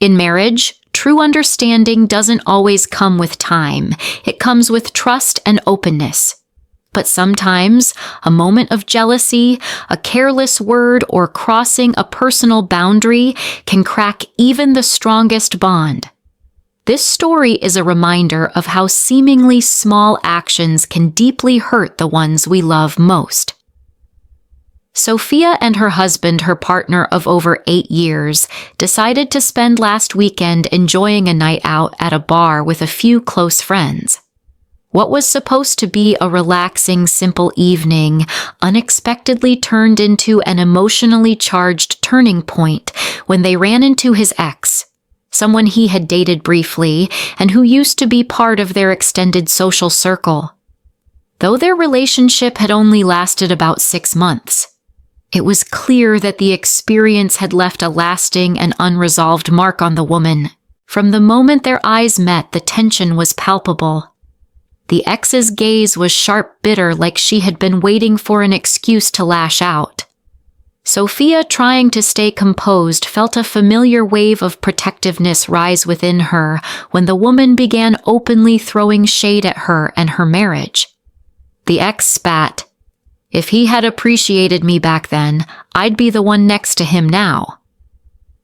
In marriage, true understanding doesn't always come with time. It comes with trust and openness. But sometimes, a moment of jealousy, a careless word, or crossing a personal boundary can crack even the strongest bond. This story is a reminder of how seemingly small actions can deeply hurt the ones we love most. Sophia and her husband, her partner of over 8 years, decided to spend last weekend enjoying a night out at a bar with a few close friends. What was supposed to be a relaxing, simple evening unexpectedly turned into an emotionally charged turning point when they ran into his ex, someone he had dated briefly and who used to be part of their extended social circle. Though their relationship had only lasted about 6 months, it was clear that the experience had left a lasting and unresolved mark on the woman. From the moment their eyes met, the tension was palpable. The ex's gaze was sharp, bitter, like she had been waiting for an excuse to lash out. Sophia, trying to stay composed, felt a familiar wave of protectiveness rise within her when the woman began openly throwing shade at her and her marriage. The ex spat, "If he had appreciated me back then, I'd be the one next to him now."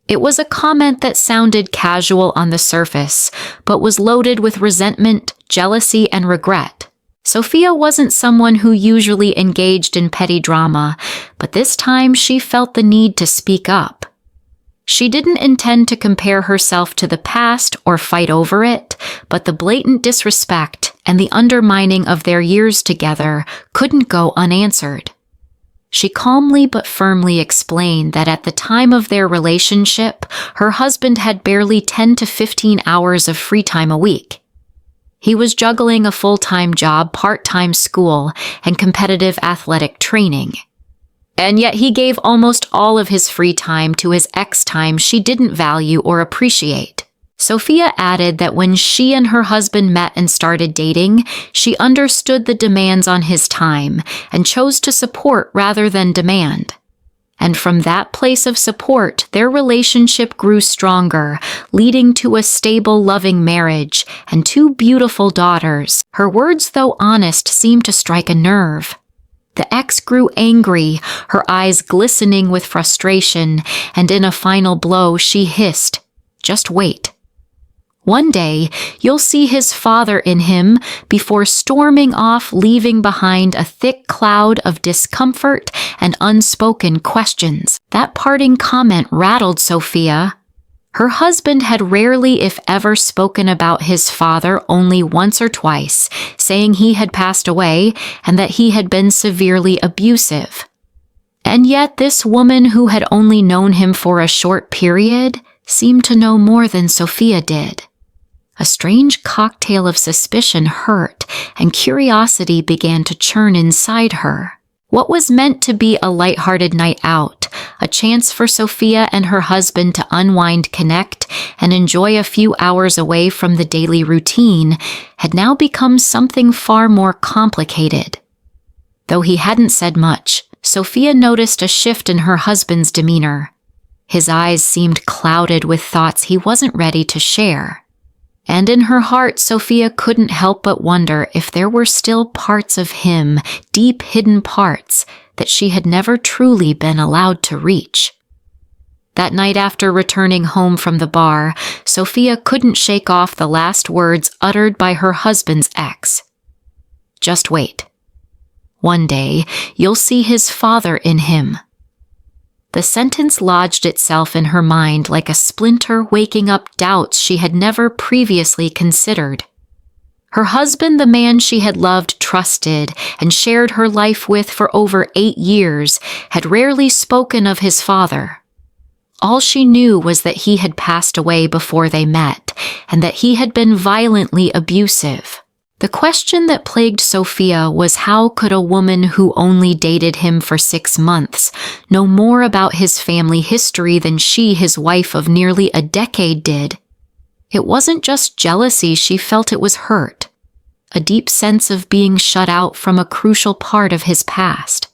It was a comment that sounded casual on the surface, but was loaded with resentment, jealousy, and regret. Sophia wasn't someone who usually engaged in petty drama, but this time she felt the need to speak up. She didn't intend to compare herself to the past or fight over it, but the blatant disrespect and the undermining of their years together couldn't go unanswered. She calmly but firmly explained that at the time of their relationship, her husband had barely 10 to 15 hours of free time a week. He was juggling a full-time job, part-time school, and competitive athletic training. And yet he gave almost all of his free time to his ex-time she didn't value or appreciate. Sophia added that when she and her husband met and started dating, she understood the demands on his time and chose to support rather than demand. And from that place of support, their relationship grew stronger, leading to a stable, loving marriage and 2 beautiful daughters. Her words, though honest, seemed to strike a nerve. The ex grew angry, her eyes glistening with frustration, and in a final blow she hissed, "Just wait. One day, you'll see his father in him," before storming off, leaving behind a thick cloud of discomfort and unspoken questions. That parting comment rattled Sophia. Her husband had rarely, if ever, spoken about his father, only once or twice, saying he had passed away and that he had been severely abusive. And yet this woman, who had only known him for a short period, seemed to know more than Sophia did. A strange cocktail of suspicion hurt, and curiosity began to churn inside her. What was meant to be a lighthearted night out, a chance for Sophia and her husband to unwind, connect, and enjoy a few hours away from the daily routine, had now become something far more complicated. Though he hadn't said much, Sophia noticed a shift in her husband's demeanor. His eyes seemed clouded with thoughts he wasn't ready to share. And in her heart, Sophia couldn't help but wonder if there were still parts of him, deep hidden parts, that she had never truly been allowed to reach. That night, after returning home from the bar, Sophia couldn't shake off the last words uttered by her husband's ex. "Just wait. One day, you'll see his father in him." The sentence lodged itself in her mind like a splinter, waking up doubts she had never previously considered. Her husband, the man she had loved, trusted, and shared her life with for over 8 years, had rarely spoken of his father. All she knew was that he had passed away before they met, and that he had been violently abusive. The question that plagued Sophia was, how could a woman who only dated him for 6 months know more about his family history than she, his wife of nearly a decade, did? It wasn't just jealousy she felt, it was hurt, a deep sense of being shut out from a crucial part of his past.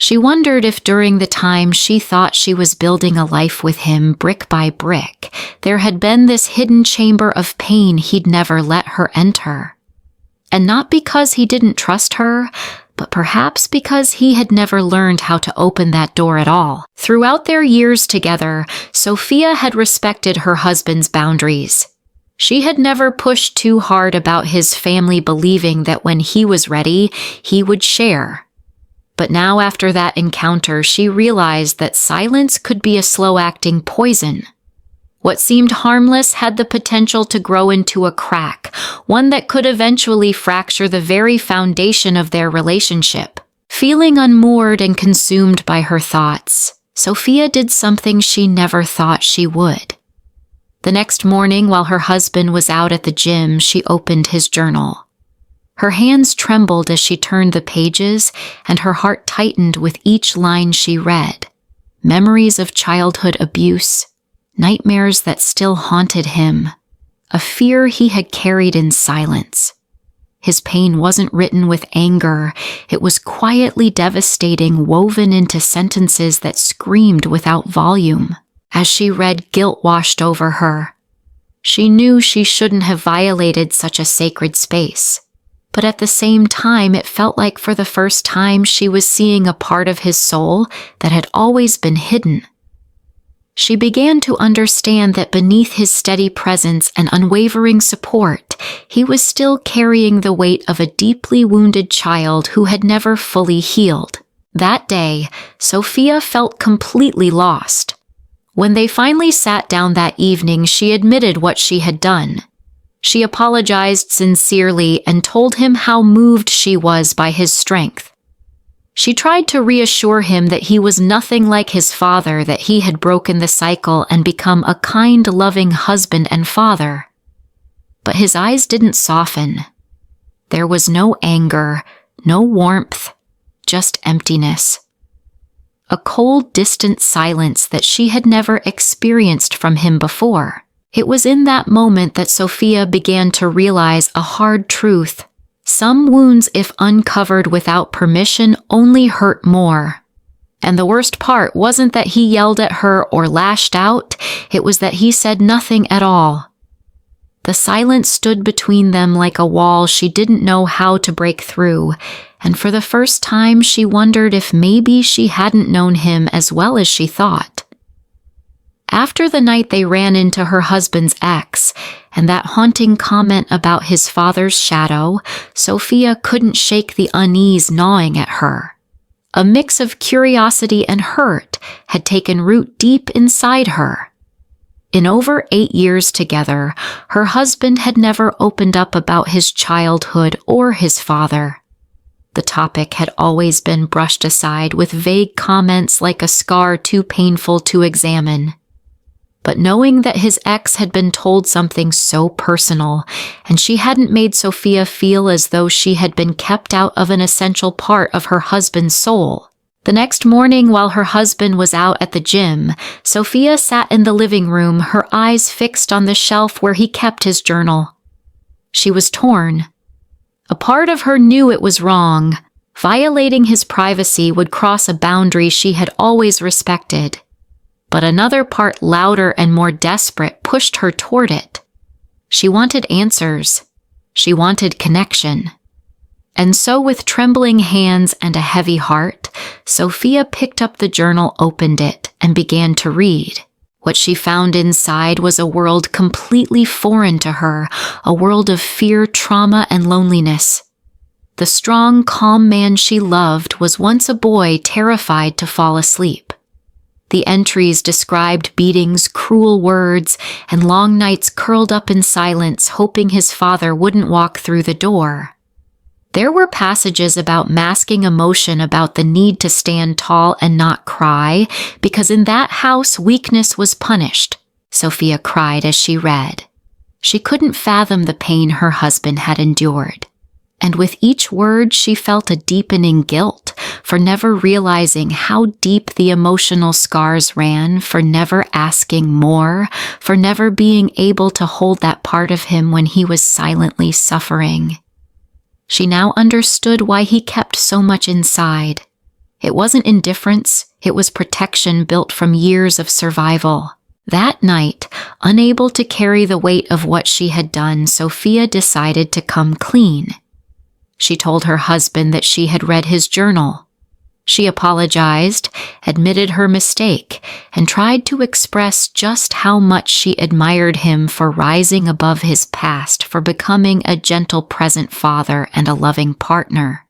She wondered if during the time she thought she was building a life with him brick by brick, there had been this hidden chamber of pain he'd never let her enter. And not because he didn't trust her, but perhaps because he had never learned how to open that door at all. Throughout their years together, Sophia had respected her husband's boundaries. She had never pushed too hard about his family believing that when he was ready, he would share. But now after that encounter, she realized that silence could be a slow-acting poison. What seemed harmless had the potential to grow into a crack, one that could eventually fracture the very foundation of their relationship. Feeling unmoored and consumed by her thoughts, Sophia did something she never thought she would. The next morning, while her husband was out at the gym, she opened his journal. Her hands trembled as she turned the pages, and her heart tightened with each line she read. Memories of childhood abuse, nightmares that still haunted him, a fear he had carried in silence. His pain wasn't written with anger, it was quietly devastating, woven into sentences that screamed without volume. As she read, guilt washed over her. She knew she shouldn't have violated such a sacred space. But at the same time, it felt like for the first time she was seeing a part of his soul that had always been hidden. She began to understand that beneath his steady presence and unwavering support, he was still carrying the weight of a deeply wounded child who had never fully healed. That day, Sophia felt completely lost. When they finally sat down that evening, she admitted what she had done. She apologized sincerely and told him how moved she was by his strength. She tried to reassure him that he was nothing like his father, that he had broken the cycle and become a kind, loving husband and father. But his eyes didn't soften. There was no anger, no warmth, just emptiness. A cold, distant silence that she had never experienced from him before. It was in that moment that Sophia began to realize a hard truth. Some wounds, if uncovered without permission, only hurt more. And the worst part wasn't that he yelled at her or lashed out, it was that he said nothing at all. The silence stood between them like a wall she didn't know how to break through, and for the first time she wondered if maybe she hadn't known him as well as she thought. After the night they ran into her husband's ex, and that haunting comment about his father's shadow, Sophia couldn't shake the unease gnawing at her. A mix of curiosity and hurt had taken root deep inside her. In over 8 years together, her husband had never opened up about his childhood or his father. The topic had always been brushed aside with vague comments like a scar too painful to examine. But knowing that his ex had been told something so personal, and she hadn't made Sophia feel as though she had been kept out of an essential part of her husband's soul. The next morning, while her husband was out at the gym, Sophia sat in the living room, her eyes fixed on the shelf where he kept his journal. She was torn. A part of her knew it was wrong. Violating his privacy would cross a boundary she had always respected. But another part, louder and more desperate, pushed her toward it. She wanted answers. She wanted connection. And so with trembling hands and a heavy heart, Sophia picked up the journal, opened it, and began to read. What she found inside was a world completely foreign to her, a world of fear, trauma, and loneliness. The strong, calm man she loved was once a boy terrified to fall asleep. The entries described beatings, cruel words, and long nights curled up in silence, hoping his father wouldn't walk through the door. There were passages about masking emotion, about the need to stand tall and not cry, because in that house weakness was punished, Sophia cried as she read. She couldn't fathom the pain her husband had endured. And with each word she felt a deepening guilt for never realizing how deep the emotional scars ran, for never asking more, for never being able to hold that part of him when he was silently suffering. She now understood why he kept so much inside. It wasn't indifference, it was protection built from years of survival. That night, unable to carry the weight of what she had done, Sophia decided to come clean. She told her husband that she had read his journal. She apologized, admitted her mistake, and tried to express just how much she admired him for rising above his past, for becoming a gentle present father and a loving partner.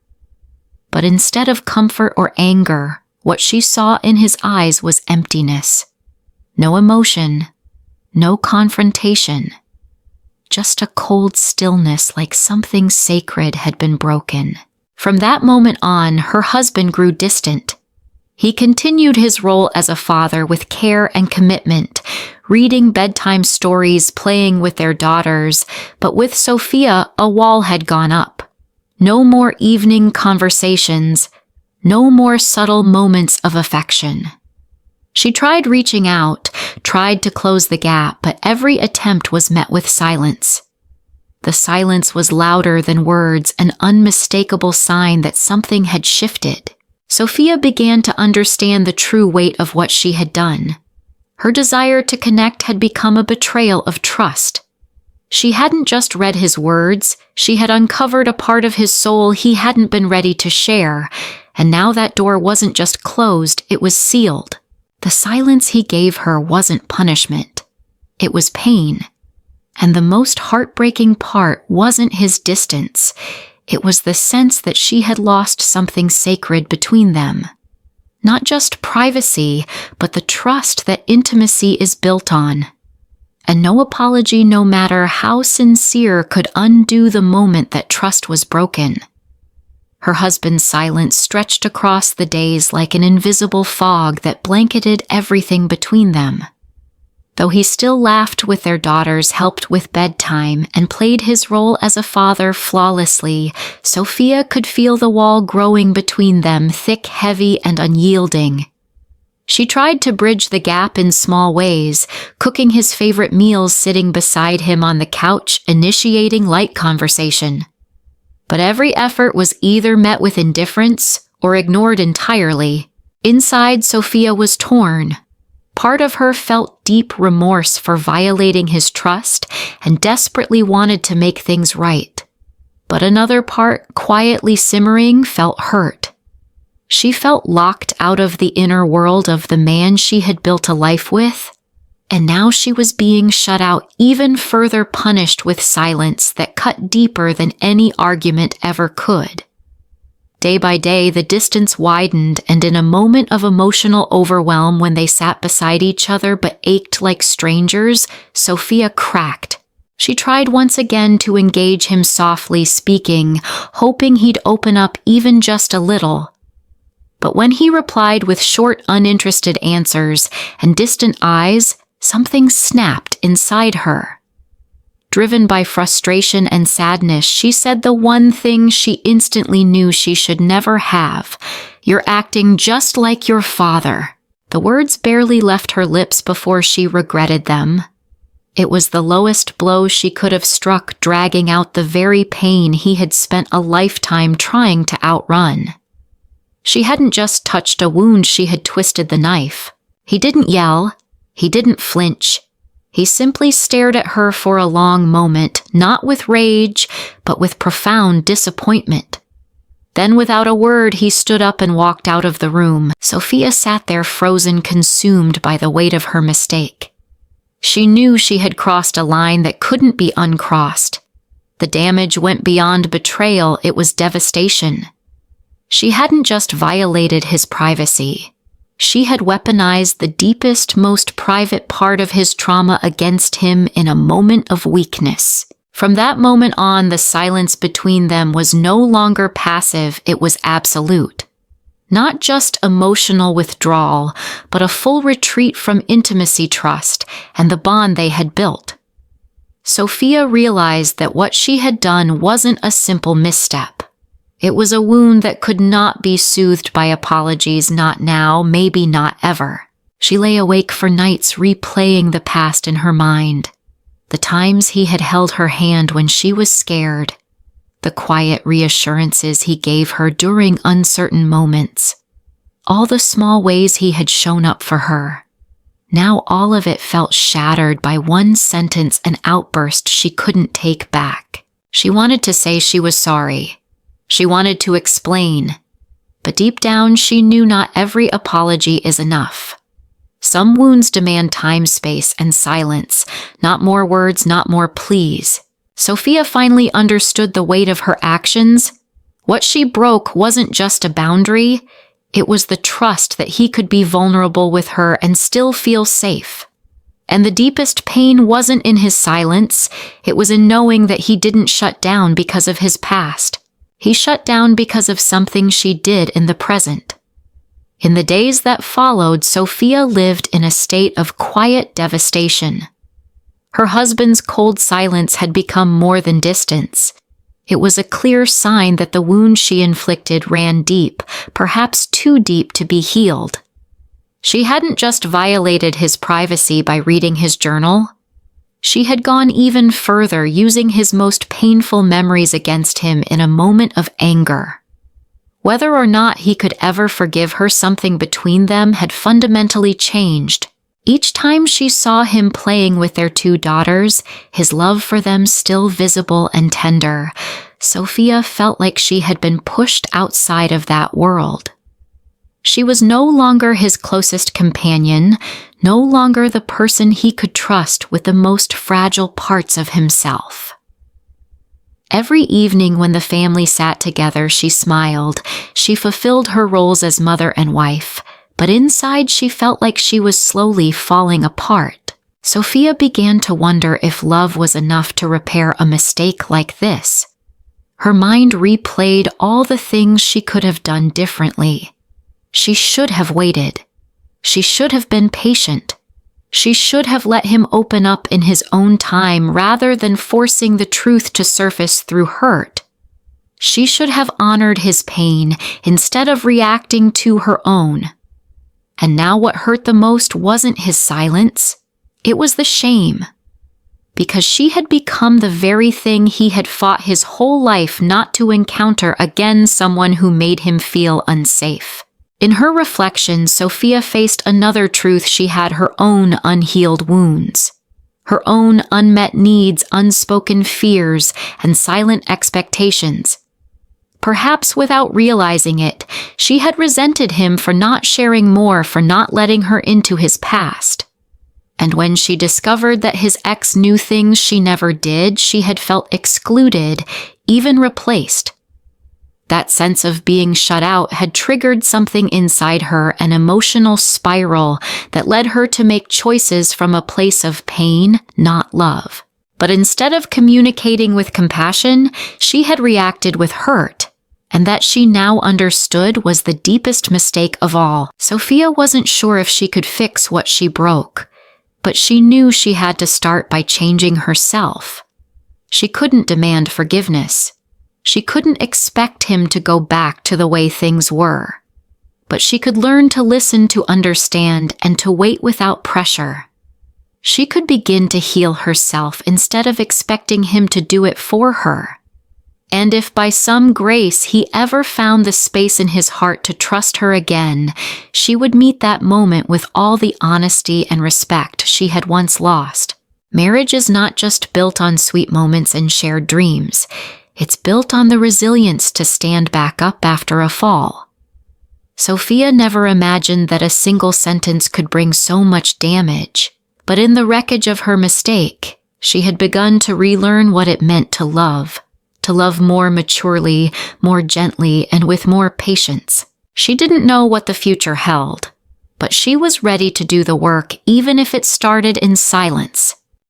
But instead of comfort or anger, what she saw in his eyes was emptiness. No emotion, no confrontation, just a cold stillness like something sacred had been broken. From that moment on, her husband grew distant. He continued his role as a father with care and commitment, reading bedtime stories, playing with their daughters, but with Sophia, a wall had gone up. No more evening conversations, no more subtle moments of affection. She tried reaching out, tried to close the gap, but every attempt was met with silence. The silence was louder than words, an unmistakable sign that something had shifted. Sophia began to understand the true weight of what she had done. Her desire to connect had become a betrayal of trust. She hadn't just read his words, she had uncovered a part of his soul he hadn't been ready to share, and now that door wasn't just closed, it was sealed. The silence he gave her wasn't punishment. It was pain. And the most heartbreaking part wasn't his distance. It was the sense that she had lost something sacred between them. Not just privacy, but the trust that intimacy is built on. And no apology, no matter how sincere, could undo the moment that trust was broken. Her husband's silence stretched across the days like an invisible fog that blanketed everything between them. Though he still laughed with their daughters, helped with bedtime, and played his role as a father flawlessly, Sophia could feel the wall growing between them, thick, heavy, and unyielding. She tried to bridge the gap in small ways, cooking his favorite meals, sitting beside him on the couch, initiating light conversation. But every effort was either met with indifference or ignored entirely. Inside, Sophia was torn. Part of her felt deep remorse for violating his trust and desperately wanted to make things right. But another part, quietly simmering, felt hurt. She felt locked out of the inner world of the man she had built a life with, and now she was being shut out, even further punished with silence that cut deeper than any argument ever could. Day by day, the distance widened, and in a moment of emotional overwhelm when they sat beside each other but ached like strangers, Sophia cracked. She tried once again to engage him softly, speaking, hoping he'd open up even just a little. But when he replied with short, uninterested answers and distant eyes, something snapped inside her. Driven by frustration and sadness, she said the one thing she instantly knew she should never have. "You're acting just like your father." The words barely left her lips before she regretted them. It was the lowest blow she could have struck, dragging out the very pain he had spent a lifetime trying to outrun. She hadn't just touched a wound, she had twisted the knife. He didn't yell. He didn't flinch. He simply stared at her for a long moment, not with rage, but with profound disappointment. Then, without a word, he stood up and walked out of the room. Sophia sat there frozen, consumed by the weight of her mistake. She knew she had crossed a line that couldn't be uncrossed. The damage went beyond betrayal, it was devastation. She hadn't just violated his privacy. She had weaponized the deepest, most private part of his trauma against him in a moment of weakness. From that moment on, the silence between them was no longer passive, it was absolute. Not just emotional withdrawal, but a full retreat from intimacy, trust, and the bond they had built. Sophia realized that what she had done wasn't a simple misstep. It was a wound that could not be soothed by apologies, not now, maybe not ever. She lay awake for nights replaying the past in her mind. The times he had held her hand when she was scared. The quiet reassurances he gave her during uncertain moments. all the small ways he had shown up for her. Now all of it felt shattered by one sentence and outburst she couldn't take back. She wanted to say she was sorry. She wanted to explain. But deep down, she knew not every apology is enough. Some wounds demand time, space, and silence, not more words, not more pleas. Sophia finally understood the weight of her actions. What she broke wasn't just a boundary, it was the trust that he could be vulnerable with her and still feel safe. And the deepest pain wasn't in his silence, it was in knowing that he didn't shut down because of his past. He shut down because of something she did in the present. In the days that followed, Sophia lived in a state of quiet devastation. Her husband's cold silence had become more than distance. It was a clear sign that the wound she inflicted ran deep, perhaps too deep to be healed. She hadn't just violated his privacy by reading his journal. She had gone even further, using his most painful memories against him in a moment of anger. Whether or not he could ever forgive her, something between them had fundamentally changed. Each time she saw him playing with their 2 daughters, his love for them still visible and tender, Sophia felt like she had been pushed outside of that world. She was no longer his closest companion, no longer the person he could trust with the most fragile parts of himself. Every evening when the family sat together, she smiled. She fulfilled her roles as mother and wife, but inside she felt like she was slowly falling apart. Sophia began to wonder if love was enough to repair a mistake like this. Her mind replayed all the things she could have done differently. She should have waited. She should have been patient. She should have let him open up in his own time rather than forcing the truth to surface through hurt. She should have honored his pain instead of reacting to her own. And now what hurt the most wasn't his silence, it was the shame. Because she had become the very thing he had fought his whole life not to encounter again, someone who made him feel unsafe. In her reflection, Sophia faced another truth: she had her own unhealed wounds, her own unmet needs, unspoken fears, and silent expectations. Perhaps without realizing it, she had resented him for not sharing more, for not letting her into his past. And when she discovered that his ex knew things she never did, she had felt excluded, even replaced. That sense of being shut out had triggered something inside her, an emotional spiral that led her to make choices from a place of pain, not love. But instead of communicating with compassion, she had reacted with hurt. And that she now understood was the deepest mistake of all. Sophia wasn't sure if she could fix what she broke, but she knew she had to start by changing herself. She couldn't demand forgiveness. She couldn't expect him to go back to the way things were. But she could learn to listen, to understand, and to wait without pressure. She could begin to heal herself instead of expecting him to do it for her. And if by some grace he ever found the space in his heart to trust her again, she would meet that moment with all the honesty and respect she had once lost. Marriage is not just built on sweet moments and shared dreams. It's built on the resilience to stand back up after a fall. Sophia never imagined that a single sentence could bring so much damage, but in the wreckage of her mistake, she had begun to relearn what it meant to love more maturely, more gently, and with more patience. She didn't know what the future held, but she was ready to do the work even if it started in silence.